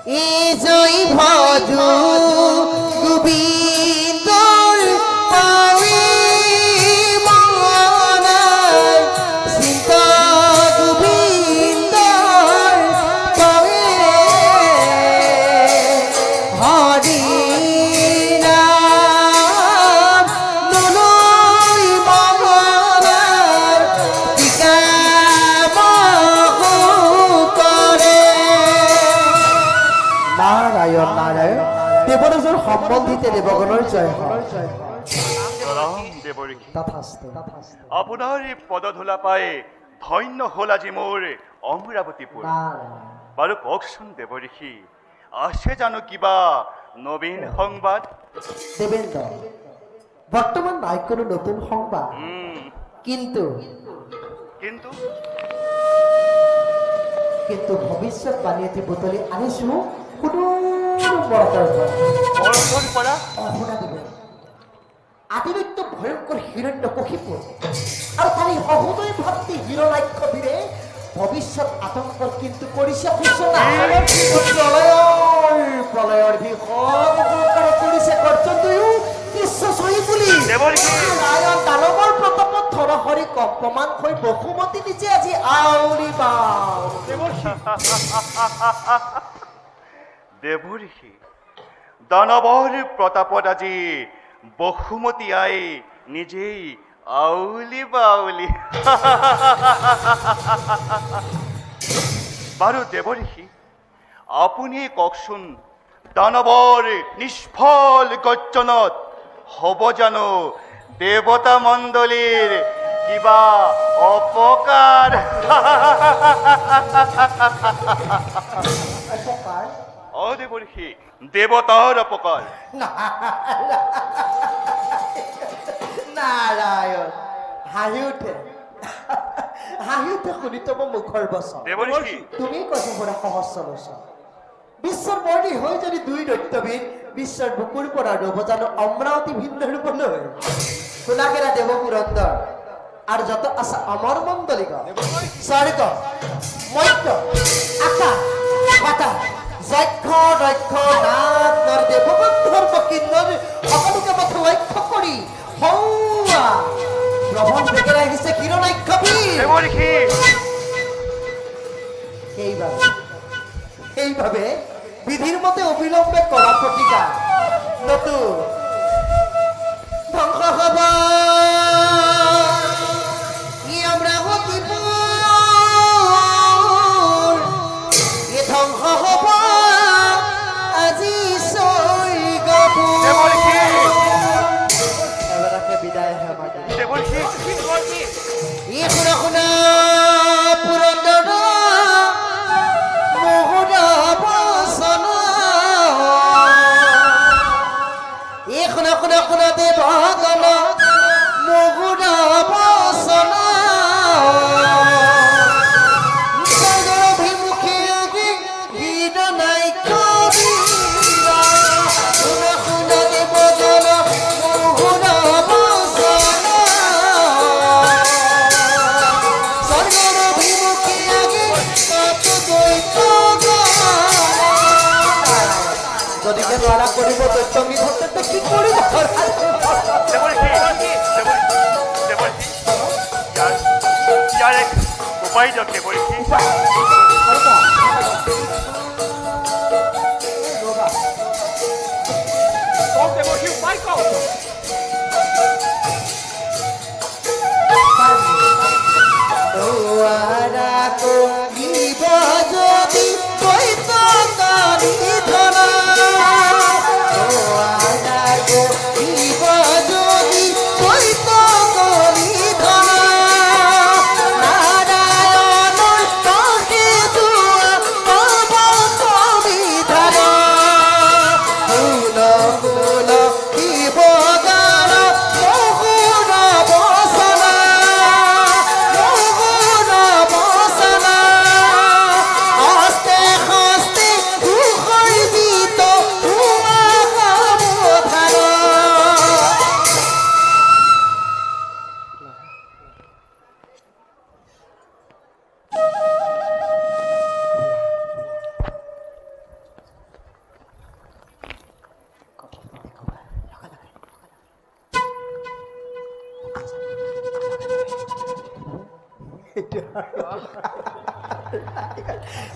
এই জয় ভজু গোবিন্দৰ পাবি মনাৰ চিন্তা গোবিন্দৰ পাবে হৰি নাম নলই মনাৰ টিকা কৰে নাৰায়ণ নাৰায়ণ দেবৰাজৰ সম্বন্ধিতে দেৱগণৰ জয় হয় আপোনাৰ এই পদধূলা পাই ধন্য হ'ল আজি মোৰ অমৰাৱতীপুৰ। বাৰু কওকচোন দেৱঋষি, আছে জানো কিবা নবীন সংবাদ? দেবেন্দ্ৰ, বৰ্তমান নাই কোনো নতুন সংবাদ, কিন্তু কিন্তু কিন্তু ভৱিষ্যতবাণী এটি বুটলি আনিছো সুদূৰ বৰতৰ পৰা শুনা দিব। আদিত্য ভয়ঙ্কর হিরণ্যকশিপু আর তার সহোদয় ভাতৃ হিরণ্যাক্ষবীরে ভবিষ্যৎ আতঙ্কর কিন্তু করিছে ঘোষণা। প্রলয়ের বিহরে করিছে গর্জন দুয়ো বিশ্ব সহি বুলি নারায়ণ দানৱৰ প্ৰতাপত ধৰহৰি কম্পমান হৈ বসুমতী নিজে আজি আউৰিবা। দেৱঋষি, দানৱৰ প্ৰতাপত আজি বসুমতী আই নিজেই আউলি বাউলি। বাৰু দেৱঋষি, আপুনি কওকচোন, দানৱৰ নিষ্ফল গৰ্জনত হ'ব জানো দেৱতা মণ্ডলীৰ কিবা অপকাৰ? অ দেৱঋষি, দেৱতাৰ অপকাৰ। নাৰায়ণ হাঁহি উঠে শুনি তব মুখৰ বচন। তুমি কৈছা পৰা সহস্ৰ বচন বিশ্বৰ বৰ্ণী হৈ যদি দুই দৈত্যবীৰ বিশ্বৰ বুকুৰ পৰা ৰব জানো অমৰাৱতী ভিন্ন ৰূপলৈ শুনাকেৰা দেৱ পুৰন্দৰ আৰু যত আছে অমৰ মণ্ডলিক স্বৰ্গ মধ্য আকাশ পাতাল যক্ষ দক্ষ নাগ নৰ দেৱগন্ধৰ্ব কিন্নৰ সকলোকে মাথা লক্ষ্য কৰি হৌৱা ভ্ৰমণ বেগেৰে আহিছে হিৰণ্যাক্ষবীৰ। সেইভাবে বিধিৰ মতে অবিলম্বে কৰা প্ৰতিকাৰ নতুন ধ্বংস হব অমৰাৱতীপুৰ। এ ধ্বংস হব আজি স্বৰ্গপুৰ। বিদায় শুনা শুনা পুৰন্দৰ মোহনা বচন। শুনা শুনা শুনা দেৱগণ মোহনা বচন। অভিমুখে গীত নাই কবি শুনা শুনা দেৱগণ মোহনা যদিকে দ্বাৰা কৰিব দৈত্যঙ্গী ঘটতে কি কৰিব? উপায় যাক দেৱঋষি। উপায় কওক। যদি ধৰা বসনা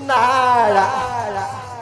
নাৰায়ণ